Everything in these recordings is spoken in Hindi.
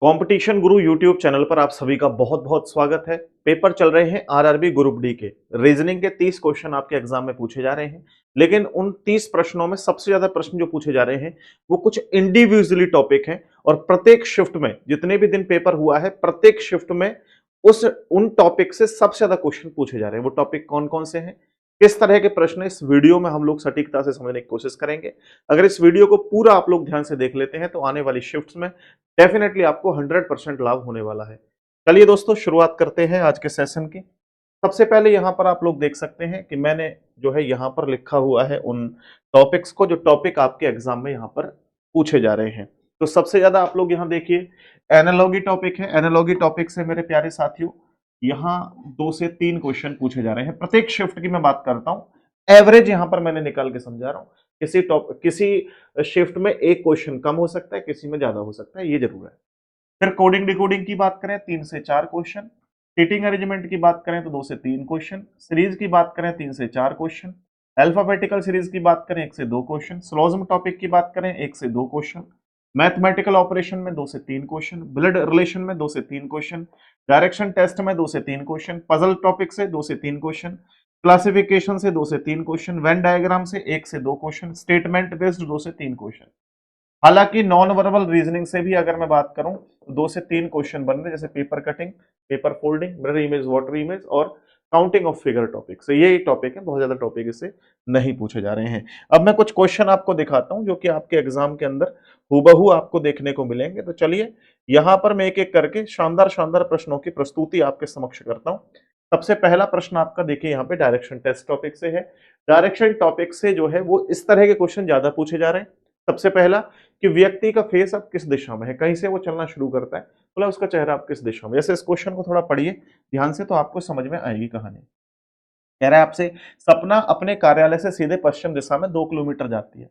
कंपटीशन गुरु यूट्यूब चैनल पर आप सभी का बहुत बहुत स्वागत है। पेपर चल रहे हैं आरआरबी ग्रुप डी के। रीजनिंग के 30 क्वेश्चन आपके एग्जाम में पूछे जा रहे हैं, लेकिन उन 30 प्रश्नों में सबसे ज्यादा प्रश्न जो पूछे जा रहे हैं वो कुछ इंडिविजुअली टॉपिक हैं और प्रत्येक शिफ्ट में जितने भी दिन पेपर हुआ है प्रत्येक शिफ्ट में उस उन टॉपिक से सबसे ज्यादा क्वेश्चन पूछे जा रहे हैं। वो टॉपिक कौन कौन से हैं, किस तरह के प्रश्न इस वीडियो में हम लोग सटीकता से समझने की कोशिश करेंगे। अगर इस वीडियो को पूरा आप लोग ध्यान से देख लेते हैं तो आने वाली शिफ्ट्स में डेफिनेटली आपको 100% लाभ होने वाला है। चलिए दोस्तों, शुरुआत करते हैं आज के सेशन की। सबसे पहले यहाँ पर आप लोग देख सकते हैं कि मैंने जो है यहाँ पर लिखा हुआ है उन टॉपिक्स को, जो टॉपिक आपके एग्जाम में यहाँ पर पूछे जा रहे हैं। तो सबसे ज्यादा आप लोग यहाँ देखिए एनालॉगी टॉपिक है। एनालॉगी टॉपिक से मेरे प्यारे साथियों यहाँ 2 से 3 क्वेश्चन पूछे जा रहे हैं। प्रत्येक शिफ्ट की मैं बात करता हूँ, एवरेज यहाँ पर मैंने निकाल के समझा रहा हूँ। किसी शिफ्ट में एक क्वेश्चन कम हो सकता है, किसी में ज्यादा हो सकता है, ये जरूर है। फिर कोडिंग डिकोडिंग की बात करें 3 से 4 क्वेश्चन, सीटिंग अरेंजमेंट की बात करें तो 2 से 3 क्वेश्चन, सीरीज की बात करें 3 से 4 क्वेश्चन, अल्फाबेटिकल सीरीज की बात करें 1 से 2 क्वेश्चन, स्लोजम टॉपिक की बात करें 1 से 2 क्वेश्चन, मैथमेटिकल ऑपरेशन में 2 से 3 क्वेश्चन, ब्लड रिलेशन में 2 से 3 क्वेश्चन, डायरेक्शन टेस्ट में 2 से 3 क्वेश्चन, पजल टॉपिक से 2 से 3 क्वेश्चन, क्लासिफिकेशन से 2 से 3 क्वेश्चन, वेन डायग्राम से 1 से 2 क्वेश्चन, स्टेटमेंट बेस्ड 2 से 3 क्वेश्चन। हालांकि नॉन वर्बल रीजनिंग से भी अगर मैं बात करूं तो 2 से 3 क्वेश्चन बन रहे, जैसे paper cutting, paper folding, mirror image, water image और काउंटिंग ऑफ फिगर टॉपिक से। ये टॉपिक है, बहुत ज्यादा टॉपिक इससे नहीं पूछे जा रहे हैं। अब मैं कुछ क्वेश्चन आपको दिखाता हूं जो कि आपके एग्जाम के अंदर हूबहू आपको देखने को मिलेंगे। तो चलिए यहां पर मैं एक एक करके शानदार शानदार प्रश्नों की प्रस्तुति आपके समक्ष करता हूं। सबसे पहला प्रश्न आपका देखिए यहाँ पे डायरेक्शन टेस्ट टॉपिक से है। डायरेक्शन टॉपिक से जो है वो इस तरह के क्वेश्चन ज्यादा पूछे जा रहे हैं। सबसे पहला कि व्यक्ति का फेस अब किस दिशा में है, कहीं से वो चलना शुरू करता है, बोला उसका चेहरा अब किस दिशा में। जैसे इस क्वेश्चन को थोड़ा पढ़िए ध्यान से तो आपको समझ में आएगी कहानी। कह रहा है आपसे, सपना अपने कार्यालय से सीधे पश्चिम दिशा में 2 किलोमीटर जाती है।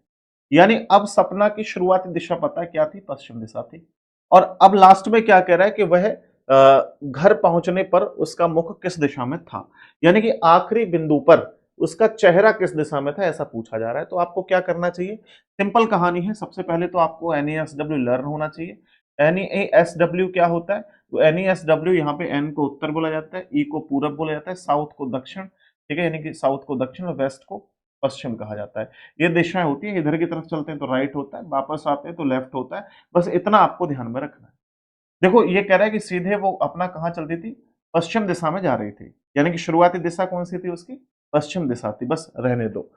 यानी अब सपना की शुरुआती दिशा पता है क्या थी, पश्चिम दिशा थी। और अब लास्ट में क्या कह रहा है कि वह घर पहुंचने पर उसका मुख किस दिशा में था, यानी कि आखिरी बिंदु पर उसका चेहरा किस दिशा में था, ऐसा पूछा जा रहा है। तो आपको क्या करना चाहिए, सिंपल कहानी है। सबसे पहले तो आपको एनईएसडब्ल्यू लर्न होना चाहिए। एनईएसडब्ल्यू क्या होता है, तो एनईएसडब्ल्यू यहाँ पे एन को उत्तर बोला जाता है, ई को पूरब बोला जाता है, साउथ को दक्षिण, ठीक है, यानी कि साउथ को दक्षिण और वेस्ट को पश्चिम कहा जाता है। ये दिशाएं होती है, इधर की तरफ चलते हैं तो राइट होता है, वापस आते हैं तो लेफ्ट होता है। बस इतना आपको ध्यान में रखना है। देखो ये कह रहा है कि सीधे वो अपना कहाँ चलती थी, पश्चिम दिशा में जा रही थी, यानी कि शुरुआती दिशा कौन सी थी उसकी, पश्चिम दिशा थी। बस रहने दो।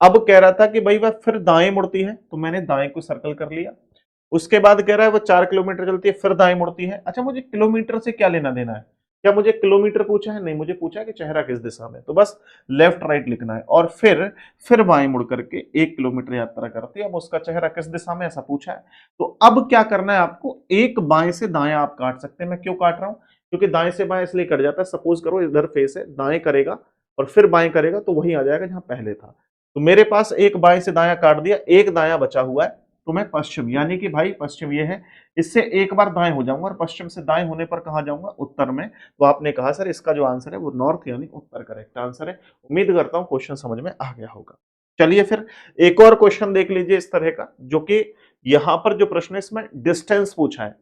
अब कह रहा था कि भाई वह फिर दाएं मुड़ती है, तो मैंने दाएं को सर्कल कर लिया। उसके बाद कह रहा है वो 4 किलोमीटर चलती है फिर दाएं मुड़ती है। अच्छा, मुझे किलोमीटर से क्या लेना देना है, क्या मुझे किलोमीटर पूछा है, नहीं, मुझे पूछा है कि चेहरा किस दिशा में। तो बस लेफ्ट राइट लिखना है और फिर बाएं मुड़ करके 1 किलोमीटर यात्रा करती है। अब उसका चेहरा किस दिशा में, ऐसा पूछा है। तो अब क्या करना है आपको, एक बाएं से दाएं आप काट सकते हैं। मैं क्यों काट रहा हूं, क्योंकि दाएं से बाएं इसलिए कट जाता है, सपोज करो इधर फेस है, दाएं करेगा और फिर बाएं करेगा तो वही आ जाएगा जहां पहले था। तो मेरे पास एक बाएं से दायां काट दिया, एक दायां बचा हुआ है, तो मैं पश्चिम, यानी कि भाई पश्चिम ये है, इससे एक बार दाएं हो जाऊंगा और पश्चिम से दाएं होने पर कहां जाऊंगा, उत्तर में। तो आपने कहा सर इसका जो आंसर है वो नॉर्थ यानी उत्तर करेक्ट आंसर है। उम्मीद करता हूं क्वेश्चन समझ में आ गया होगा। चलिए फिर एक और क्वेश्चन देख लीजिए इस तरह का, जो कि यहां पर जो प्रश्न है इसमें डिस्टेंस पूछा है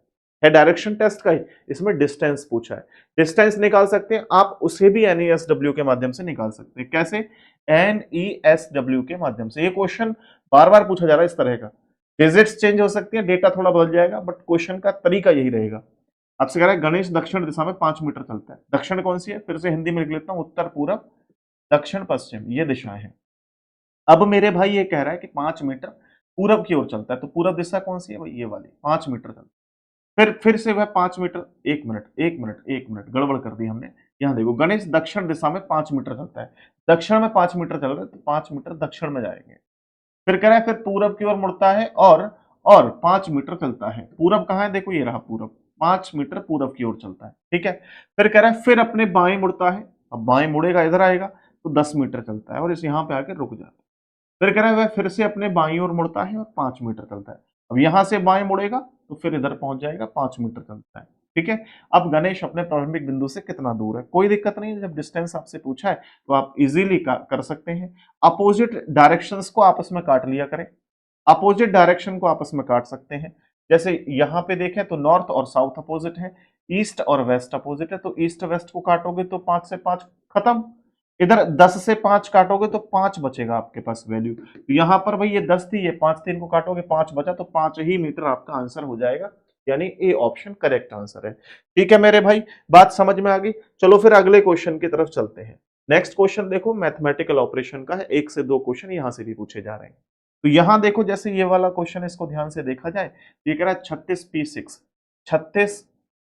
डायरेक्शन टेस्ट का ही, इसमें डिस्टेंस पूछा है। डिस्टेंस निकाल सकते हैं आप, उसे भी एनईएसडब्ल्यू के माध्यम से निकाल सकते हैं। कैसे, एनईएसडब्ल्यू के माध्यम से। ये क्वेश्चन बार बार पूछा जा रहा है इस तरह का। डिजिट्स चेंज हो सकती है, डेटा थोड़ा बदल जाएगा, बट क्वेश्चन का तरीका यही रहेगा। आपसे कह रहा है गणेश दक्षिण दिशा में 5 मीटर चलता है। दक्षिण कौन सी है, फिर से हिंदी में लिख लेता हूं, उत्तर पूरब दक्षिण पश्चिम, ये दिशाएं हैं। अब मेरे भाई ये कह रहा है कि 5 मीटर पूरब की ओर चलता है, तो पूरब दिशा कौन सी है भाई, ये वाली, 5 मीटर चलता है। फिर से वह 5 मीटर, 1 मिनट गड़बड़ कर दी हमने। यहाँ देखो, गणेश दक्षिण दिशा में 5 मीटर चलता है, दक्षिण में 5 मीटर चल रहा है, तो 5 मीटर दक्षिण में जाएंगे। फिर कह रहा है फिर पूरब की ओर मुड़ता है और 5 मीटर चलता है। पूरब कहाँ है, देखो ये रहा पूरब, 5 मीटर पूरब की ओर चलता है, ठीक है। फिर कह रहा है फिर अपने बाएं मुड़ता है, अब बाएं मुड़ेगा इधर आएगा तो 10 मीटर चलता है और इस यहाँ पे आके रुक जाता है। फिर कह रहा है वह फिर से अपने बाईं ओर मुड़ता है और 5 मीटर चलता है। अब यहां से बाएं मुड़ेगा तो फिर इधर पहुंच जाएगा, 5 मीटर चलता है, ठीक है। अब गणेश अपने प्रारंभिक बिंदु से कितना दूर है, कोई दिक्कत नहीं है। जब डिस्टेंस आपसे पूछा है तो आप इजीली कर सकते हैं। अपोजिट डायरेक्शंस को आपस में काट लिया करें, अपोजिट डायरेक्शन को आपस में काट सकते हैं। जैसे यहाँ पे देखें तो नॉर्थ और साउथ अपोजिट है, ईस्ट और वेस्ट अपोजिट है, तो ईस्ट वेस्ट को काटोगे तो 5 से 5 खत्म। इधर 10 से 5 काटोगे तो 5 बचेगा आपके पास वैल्यू। तो यहाँ पर भाई ये 10 थी, ये 5 3 को काटोगे 5 बचा, तो 5 ही मीटर आपका आंसर हो जाएगा, यानी ए ऑप्शन करेक्ट आंसर है। ठीक है मेरे भाई, बात समझ में आ गई। चलो फिर अगले क्वेश्चन की तरफ चलते हैं। नेक्स्ट क्वेश्चन देखो मैथमेटिकल ऑपरेशन का है, 1 से 2 क्वेश्चन यहां से भी पूछे जा रहे हैं। तो यहां देखो जैसे ये वाला क्वेश्चन, इसको ध्यान से देखा जाए, ये कह रहा है 36p6। 36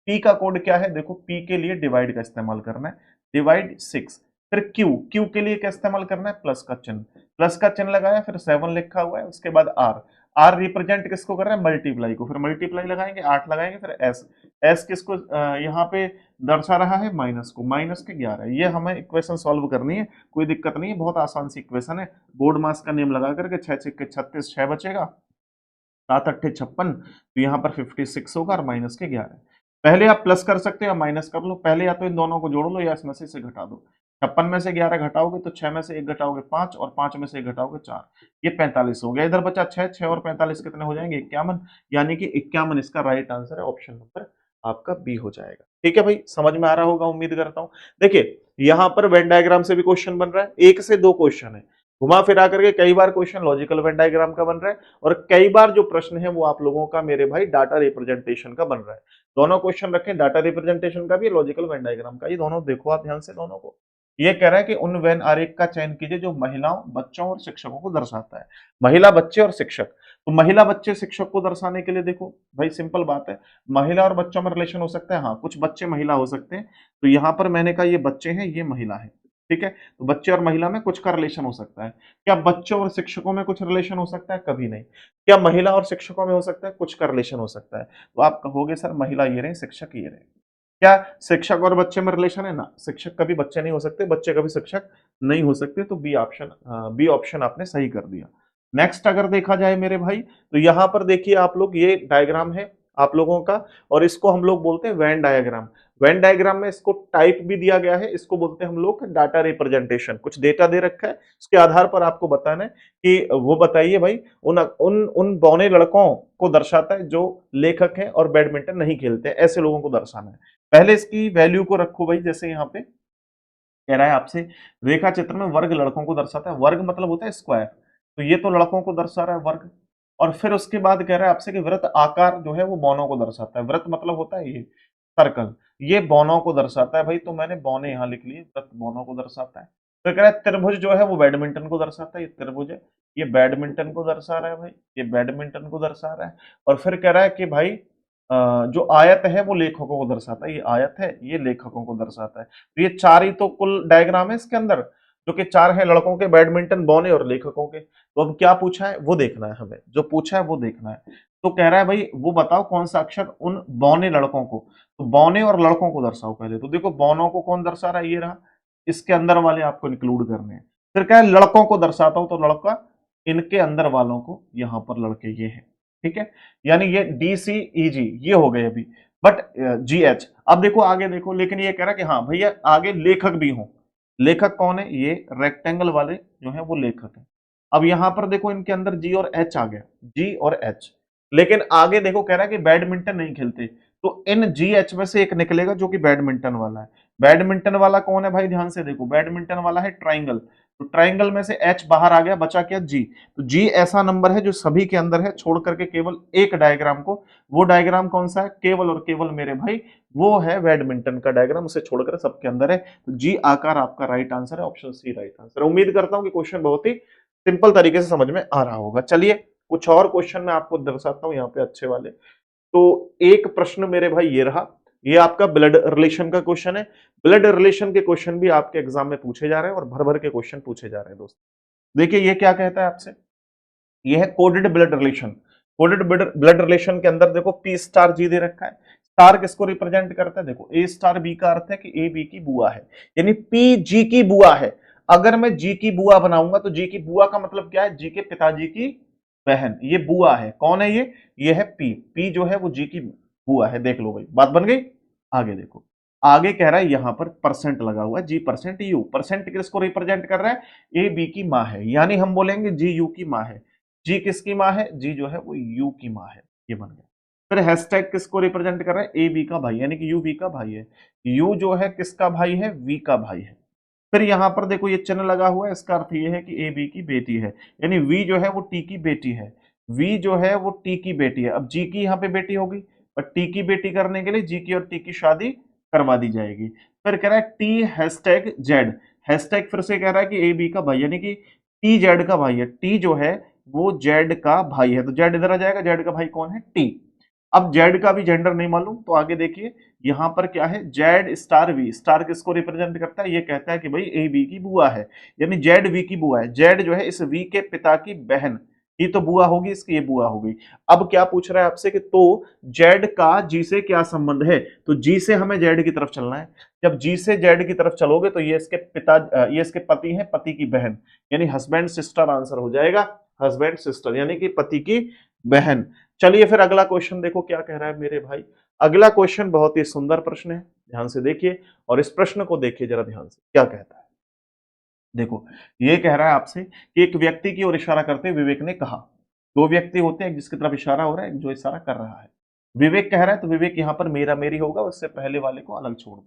p का कोड क्या है, देखो p के लिए डिवाइड का इस्तेमाल करना है, डिवाइड 6। फिर q, q के लिए क्या इस्तेमाल करना है, प्लस का चिन्ह, प्लस का चिन्ह लगाया, फिर 7 लिखा हुआ है, उसके बाद r, r रिप्रेजेंट किसको कर रहा है, मल्टीप्लाई को, फिर मल्टीप्लाई लगाएंगे 8 लगाएंगे, फिर s, s किसको यहाँ पे दर्शा रहा है, माइनस को, माइनस के 11। ये हमें इक्वेशन सॉल्व करनी है, कोई दिक्कत नहीं है, बहुत आसान सी इक्वेशन है। बोर्ड मास का नियम लगा करके 6 6 36, 6 बचेगा, 7 8 56, तो यहाँ पर 56 होगा और माइनस के 11। पहले आप प्लस कर सकते हो या माइनस कर लो, पहले या तो इन दोनों को जोड़ लो या इसमें से इसे घटा दो। 56 में से 11 घटाओगे तो 6 में से 1 घटाओगे 5, और 5 में से 1 घटाओगे 4, ये 45 हो गया। इधर बचा 6, 6 और 45 कितने हो जाएंगे, 51, यानी कि 51 इसका राइट आंसर है, ऑप्शन नंबर आपका बी हो जाएगा। ठीक है भाई, समझ में आ रहा होगा उम्मीद करता हूं। देखिए यहां पर वेन डायग्राम से भी क्वेश्चन बन रहा है, 1 से 2 क्वेश्चन है, घुमा फिरा करके कई बार क्वेश्चन लॉजिकल वेन डायग्राम का बन रहा है, और कई बार जो प्रश्न है वो आप लोगों का मेरे भाई डाटा रिप्रेजेंटेशन का बन रहा है। दोनों क्वेश्चन रखें, डाटा रिप्रेजेंटेशन का भी, लॉजिकल वेन डायग्राम का, ये दोनों देखो आप ध्यान से दोनों को। ये कह रहा है कि उन वेन आरेख का चयन कीजिए जो महिलाओं, बच्चों और शिक्षकों को दर्शाता है। महिला, बच्चे और शिक्षक, तो महिला, बच्चे, शिक्षक को दर्शाने के लिए देखो भाई सिंपल बात है, महिला और बच्चों में रिलेशन हो सकता है, हाँ कुछ बच्चे महिला हो सकते हैं, तो यहां पर मैंने कहा ये बच्चे हैं, ये महिला है। ठीक है, तो बच्चे और महिला में कुछ का रिलेशन हो सकता है। क्या बच्चों और शिक्षकों में कुछ रिलेशन हो सकता है, कभी नहीं। क्या महिला और शिक्षकों में हो सकता है, कुछ का रिलेशन हो सकता है। तो आप कहोगे सर महिला ये रहे, शिक्षक ये रहे, क्या शिक्षक और बच्चे में रिलेशन है ना, शिक्षक कभी बच्चे नहीं हो सकते, बच्चे कभी शिक्षक नहीं हो सकते, तो बी ऑप्शन आपने सही कर दिया। नेक्स्ट अगर देखा जाए मेरे भाई, तो यहां पर देखिए आप लोग, ये डायग्राम है आप लोगों का, और इसको हम लोग बोलते हैं वेन डायग्राम। वेन डायग्राम में इसको टाइप भी दिया गया है, इसको बोलते हैं हम लोग डाटा रिप्रेजेंटेशन। कुछ डेटा दे रखा है, उसके आधार पर आपको बताना है कि वो बताइए भाई उन उन उन बौने लड़कों को दर्शाता है जो लेखक हैं और बैडमिंटन नहीं खेलते हैं, ऐसे लोगों को दर्शाना है। पहले इसकी वैल्यू को रखो भाई, जैसे यहाँ पे कह रहा है आपसे, रेखा चित्र में वर्ग लड़कों को दर्शाता है, वर्ग मतलब होता है स्क्वायर, तो ये तो लड़कों को दर्शा रहा है वर्ग। और फिर उसके बाद कह रहा है आपसे कि वृत्त आकार जो है वो बौनों को दर्शाता है, वृत्त मतलब होता है ये सर्कल, ये बौनों को दर्शाता है भाई, तो मैंने बौने यहाँ लिख लिए, वृत्त बौनों को दर्शाता है। फिर कह रहा है त्रिभुज जो है वो बैडमिंटन को दर्शाता है, ये त्रिभुज है, ये बैडमिंटन को दर्शा रहा है भाई, ये बैडमिंटन को दर्शा रहा है। और फिर कह रहा है कि भाई जो आयत है वो लेखकों को दर्शाता है, ये आयत है, ये लेखकों को दर्शाता है। तो ये 4 ही तो कुल डायग्राम है इसके अंदर, जो कि 4 है, लड़कों के, बैडमिंटन, बौने और लेखकों के। तो अब क्या पूछा है वो देखना है हमें, जो पूछा है वो देखना है। तो कह रहा है भाई वो बताओ कौन सा अक्षर उन बौने लड़कों को, तो बौने और लड़कों को दर्शाओ पहले। तो देखो बौनों को कौन दर्शा रहा है, ये रहा, इसके अंदर वाले आपको इंक्लूड करने हैं। फिर क्या है, लड़कों को दर्शाता हूं, तो लड़का इनके अंदर वालों को, यहां पर लड़के ये हैं। ठीक है, यानी ये डी सी ई जी ये हो गए अभी, बट जी एच। अब देखो आगे देखो, लेकिन ये कह रहा है कि हाँ भैया आगे लेखक भी हों। लेखक कौन है, ये रेक्टेंगल वाले जो है वो लेखक है। अब यहां पर देखो इनके अंदर जी और एच आ गया, जी और एच, लेकिन आगे देखो कह रहा है कि बैडमिंटन नहीं खेलते, तो इन जी एच में से एक निकलेगा जो कि बैडमिंटन वाला है। बैडमिंटन वाला कौन है भाई, ध्यान से देखो, बैडमिंटन वाला है ट्राइंगल, तो ट्राइंगल में से एच बाहर आ गया, बचा क्या, जी। तो जी ऐसा नंबर है जो सभी के अंदर है, छोड़ करके केवल एक डायग्राम को, वो डायग्राम कौन सा है, केवल और केवल मेरे भाई वो है बैडमिंटन का डायग्राम, उसे छोड़कर सबके अंदर है। तो जी आकार आपका राइट आंसर है, ऑप्शन सी राइट आंसर। उम्मीद करता हूं कि क्वेश्चन बहुत ही सिंपल तरीके से समझ में आ रहा होगा। चलिए कुछ और क्वेश्चन मैं आपको दर्शाता हूं यहाँ पे अच्छे वाले। तो एक प्रश्न मेरे भाई ये रहा, ये आपका ब्लड रिलेशन का क्वेश्चन है। ब्लड रिलेशन के क्वेश्चन भी आपके एग्जाम में पूछे जा रहे हैं और भर भर के क्वेश्चन पूछे जा रहे हैं दोस्तों। देखिए ये क्या कहता है आपसे, ये है coded blood relation. Coded blood relation के अंदर देखो पी स्टार जी दे रखा है, स्टार किसको रिप्रेजेंट करता है, देखो ए स्टार बी का अर्थ है कि ए बी की बुआ है, यानी पी जी की बुआ है। अगर मैं जी की बुआ बनाऊंगा तो जी की बुआ का मतलब क्या है, जी के पिताजी की बहन, ये बुआ है, कौन है ये है पी, पी जो है वो जी की बुआ है। देख लो भाई बात बन गई। आगे देखो, आगे कह रहा है यहां पर परसेंट लगा हुआ है, जी परसेंट यू, परसेंट किसको रिप्रेजेंट कर रहा है, ए बी की माँ है, यानी हम बोलेंगे जी यू की माँ है। जी किसकी माँ है, जी जो है वो यू की माँ है, ये बन गया। फिर हैशटैग किसको रिप्रेजेंट कर रहा है, ए बी का भाई, यानी कि यू बी का भाई है। यू जो है किसका भाई है, वी का भाई है। फिर यहां पर देखो ये चिन्ह लगा हुआ है, इसका अर्थ ये है कि ए बी की बेटी है, यानी वी जो है वो टी की बेटी है, वी जो है वो टी की बेटी है। अब जी की यहाँ पे बेटी होगी और टी की बेटी करने के लिए जी की और टी की शादी करवा दी जाएगी। फिर कह रहा है टी हैशटैग जेड, हैशटैग फिर से कह रहा है कि ए बी का भाई, यानी कि टी जेड का भाई है, टी जो है वो जेड का भाई है, तो जेड इधर आ जाएगा, जेड का भाई कौन है, टी। अब जेड का भी जेंडर नहीं मालूम तो आगे देखिए यहां पर क्या है, जेड स्टार वी, स्टार किसको रिप्रेजेंट करता है, ये कहता है कि भाई ए बी की बुआ है, यानी जेड वी की बुआ है। जेड जो है इस वी के पिता की बहन, ये तो बुआ होगी, इसकी ये बुआ होगी। अब क्या पूछ रहा है आपसे कि तो जेड का जी से क्या संबंध है, तो जी से हमें जेड की तरफ चलना है। जब जी से जेड की तरफ चलोगे तो ये इसके पिता, ये इसके पति हैं, पति की बहन, यानी हस्बैंड सिस्टर आंसर हो जाएगा, हस्बैंड सिस्टर यानी कि पति की बहन। चलिए फिर अगला क्वेश्चन देखो क्या कह रहा है मेरे भाई। अगला क्वेश्चन बहुत ही सुंदर प्रश्न है, ध्यान से देखिए और इस प्रश्न को देखिए जरा ध्यान से, क्या कहता है। देखो ये कह रहा है आपसे कि एक व्यक्ति की ओर इशारा करते हुए विवेक ने कहा, दो व्यक्ति होते हैं, एक जिसकी तरफ इशारा हो रहा है, एक जो इशारा कर रहा है। विवेक कह रहा है तो विवेक यहाँ पर मेरा मेरी होगा, उससे पहले वाले को अलग छोड़ दो।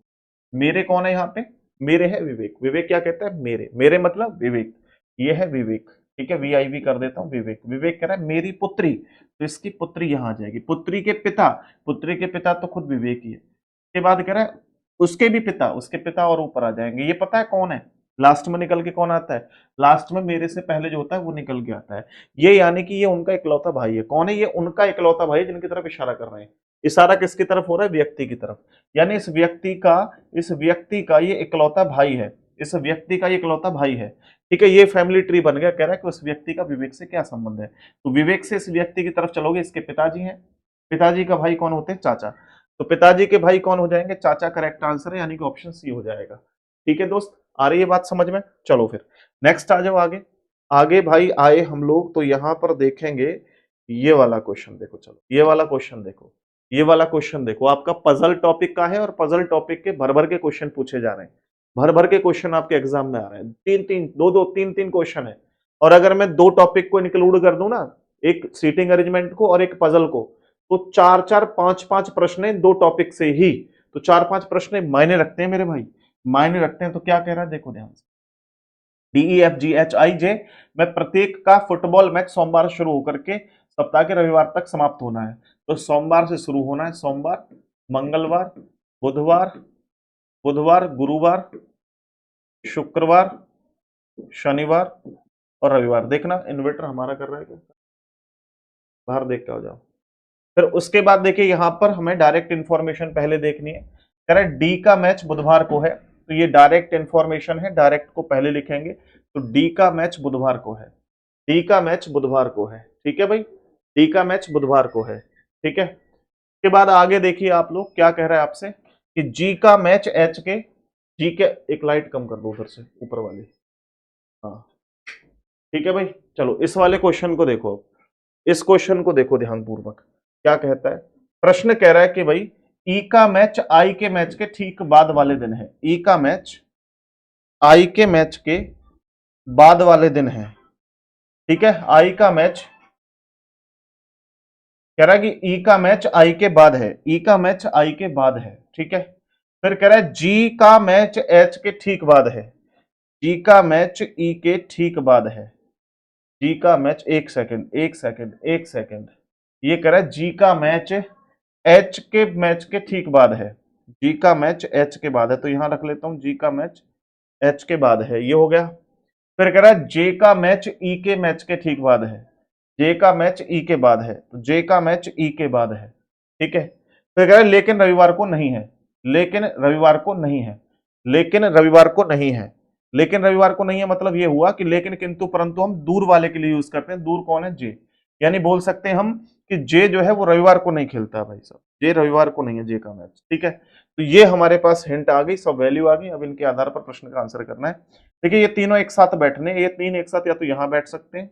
मेरे कौन है यहाँ पे, मेरे है विवेक। विवेक क्या कहता है, मेरे, मेरे मतलब विवेक, ये है विवेक, ठीक है, वी आई वी कर देता हूं विवेक। विवेक कह रहा है मेरी पुत्री, तो इसकी पुत्री यहां आ जाएगी। पुत्री के पिता, पुत्री के पिता तो खुद विवेक ही है। के बाद कह रहा है उसके भी पिता, उसके पिता और ऊपर आ जाएंगे। ये पता है कौन है, लास्ट में निकल के कौन आता है, लास्ट में मेरे से पहले जो होता है वो निकल के आता है। ये यानी कि ये उनका इकलौता भाई है। कौन है ये, उनका इकलौता भाई जिनकी तरफ इशारा कर रहे हैं। इशारा किसकी तरफ हो रहा है, व्यक्ति की तरफ, यानी इस व्यक्ति का ये इकलौता भाई है, इस व्यक्ति का ये इकलौता भाई है। ठीक है, ये फैमिली ट्री बन गया। कह रहा है कि उस व्यक्ति का विवेक से क्या संबंध है, तो विवेक से इस व्यक्ति की तरफ चलोगे, इसके पिताजी हैं, पिताजी का भाई कौन होते हैं, चाचा, तो पिताजी के भाई कौन हो जाएंगे, चाचा करेक्ट आंसर है, यानी कि ऑप्शन सी हो जाएगा। ठीक है दोस्त, आ रही है बात समझ में। चलो फिर नेक्स्ट आ जाओ आगे। आगे भाई आए हम लोग तो यहां पर देखेंगे ये वाला क्वेश्चन देखो। चलो ये वाला क्वेश्चन देखो, ये वाला क्वेश्चन देखो, आपका पजल टॉपिक का है और पजल टॉपिक के भर भर के क्वेश्चन पूछे जा रहे हैं, भर भर के क्वेश्चन आपके एग्जाम में आ रहे हैं। तीन तीन दो दो तीन तीन क्वेश्चन है, और अगर मैं दो टॉपिक को इंक्लूड कर दूं ना, एक सीटिंग अरेंजमेंट को और एक पजल को, तो चार चार पांच पांच प्रश्न है दो टॉपिक से ही, तो चार पांच प्रश्न मायने रखते हैं मेरे भाई, मायने रखते हैं। तो क्या कह रहा है देखो ध्यान से, DEFGHIJ में प्रत्येक का फुटबॉल मैच सोमवार शुरू होकर के सप्ताह के रविवार तक समाप्त होना है। तो सोमवार से शुरू होना है, सोमवार, मंगलवार, बुधवार, बुधवार, गुरुवार, शुक्रवार, शनिवार और रविवार। देखना इन्वर्टर हमारा कर रहा है क्या, बाहर देख के हो जाओ। फिर उसके बाद देखिए यहां पर हमें डायरेक्ट इंफॉर्मेशन पहले देखनी है। कह रहा है डी का मैच बुधवार को है, तो ये डायरेक्ट इंफॉर्मेशन है, डायरेक्ट को पहले लिखेंगे, तो डी का मैच बुधवार को है, डी का मैच बुधवार को है। ठीक है भाई, डी का मैच बुधवार को है। ठीक है, के बाद आगे देखिए आप लोग क्या कह रहा है आपसे कि जी का मैच एच के, जी के, एक लाइट कम कर दो उधर से ऊपर वाली, हाँ ठीक है भाई। चलो इस वाले क्वेश्चन को देखो, इस क्वेश्चन को देखो ध्यान पूर्वक, क्या कहता है। प्रश्न कह रहा है कि भाई ई का मैच आई के मैच के ठीक बाद वाले दिन है, ई का मैच आई के मैच के बाद वाले दिन है। ठीक है, आई का मैच कह रहा है कि ई का मैच आई के बाद है, ई का मैच आई के बाद है। ठीक है, फिर कह रहा है जी का मैच एच के ठीक बाद है, जी का मैच ई के ठीक बाद है, जी का मैच, एक सेकंड एक सेकंड एक सेकंड, ये कह रहा है जी का मैच एच के मैच के ठीक बाद है, जी का मैच एच के बाद है, तो यहां रख लेता हूं जी का मैच एच के बाद है, ये हो गया। फिर कह रहा है जे का मैच ई के मैच के ठीक बाद है, जे का मैच ई के बाद है, तो जे का मैच ई के बाद है। ठीक है, फिर कह रहा है लेकिन रविवार को नहीं है, लेकिन रविवार को नहीं है, लेकिन रविवार को नहीं है, लेकिन रविवार को नहीं है मतलब ये हुआ कि लेकिन किंतु परंतु हम दूर वाले के लिए यूज करते हैं। दूर कौन है, जे, यानी बोल सकते हैं हम कि जे जो है वो रविवार को नहीं खेलता भाई साहब, जे रविवार को नहीं है जे का मैच। ठीक है, तो ये हमारे पास हिंट आ गई, सब वैल्यू आ गई। अब इनके आधार पर प्रश्न का आंसर करना है। देखिए ये तीनों एक साथ बैठने, ये तीन एक साथ या तो यहां बैठ सकते हैं,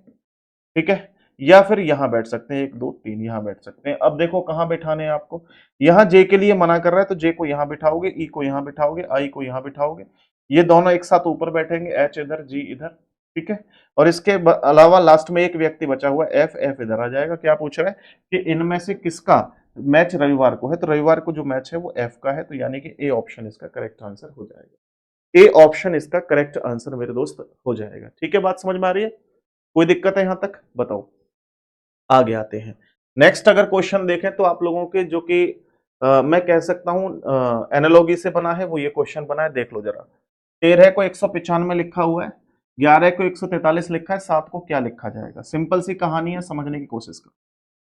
ठीक है, या फिर यहां बैठ सकते हैं, एक दो तीन यहां बैठ सकते हैं। अब देखो कहां बैठाने हैं आपको, यहां जे के लिए मना कर रहा है तो जे को यहां बिठाओगे, ई को यहां बिठाओगे, आई को यहां बिठाओगे, ये दोनों एक साथ ऊपर बैठेंगे, एच इधर जी इधर। ठीक है, और इसके अलावा लास्ट में एक व्यक्ति बचा हुआ है एफ, एफ इधर आ जाएगा। क्या पूछ रहा है कि इनमें से किसका मैच रविवार को है, तो रविवार को जो मैच है वो एफ का है, तो यानी कि ए ऑप्शन इसका करेक्ट आंसर हो जाएगा। ए ऑप्शन इसका करेक्ट आंसर मेरे दोस्त हो जाएगा। ठीक है, बात समझ में आ रही है? कोई दिक्कत है यहां तक? बताओ। आगे आते हैं। नेक्स्ट अगर क्वेश्चन देखें तो आप लोगों के जो कि मैं कह सकता हूं एनालॉगी से बना है, वो ये क्वेश्चन बना है, देख लो जरा। 13 को 195 लिखा हुआ है, 11 को 143 लिखा है, 7 को क्या लिखा जाएगा? सिंपल सी कहानी है, समझने की कोशिश करो।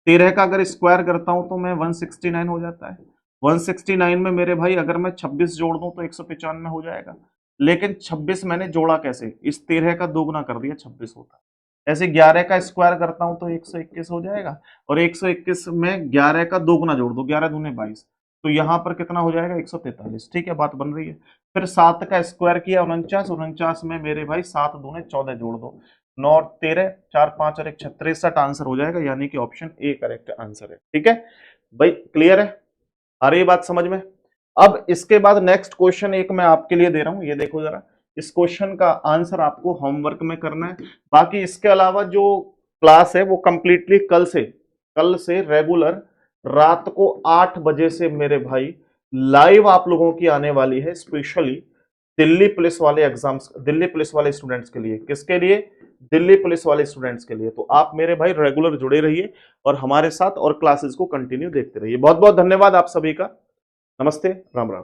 13 का अगर स्क्वायर करता हूं तो मैं 169 हो जाता है। 169 में मेरे भाई अगर मैं 26 जोड़ दूं तो 195 हो जाएगा। लेकिन 26 मैंने जोड़ा कैसे? इस 13 का दोगुना कर दिया, 26 होता है। ऐसे 11 का स्क्वायर करता हूं तो 121 हो जाएगा, और 121 में 11 का दोगुना जोड़ दो, 11 दूने 22, तो यहां पर कितना हो जाएगा? 143। ठीक है, बात बन रही है। फिर 7 का स्क्वायर किया 49, 49 में मेरे भाई 7 दूने 14 जोड़ दो, 9 और 13, 4 5 और 1 63 आंसर हो जाएगा, यानी कि ऑप्शन ए करेक्ट आंसर है। ठीक है भाई, क्लियर है? आ रही है बात समझ में? अब इसके बाद नेक्स्ट क्वेश्चन एक मैं आपके लिए दे रहा हूं, ये देखो जरा। इस क्वेश्चन का आंसर आपको होमवर्क में करना है। बाकी इसके अलावा जो क्लास है वो कंप्लीटली कल से रेगुलर रात को 8 बजे से मेरे भाई लाइव आप लोगों की आने वाली है, स्पेशली दिल्ली पुलिस वाले एग्जाम्स, दिल्ली पुलिस वाले स्टूडेंट्स के लिए। किसके लिए? दिल्ली पुलिस वाले स्टूडेंट्स के लिए। तो आप मेरे भाई रेगुलर जुड़े रहिए और हमारे साथ और क्लासेस को कंटिन्यू देखते रहिए। बहुत बहुत धन्यवाद आप सभी का। नमस्ते, राम राम।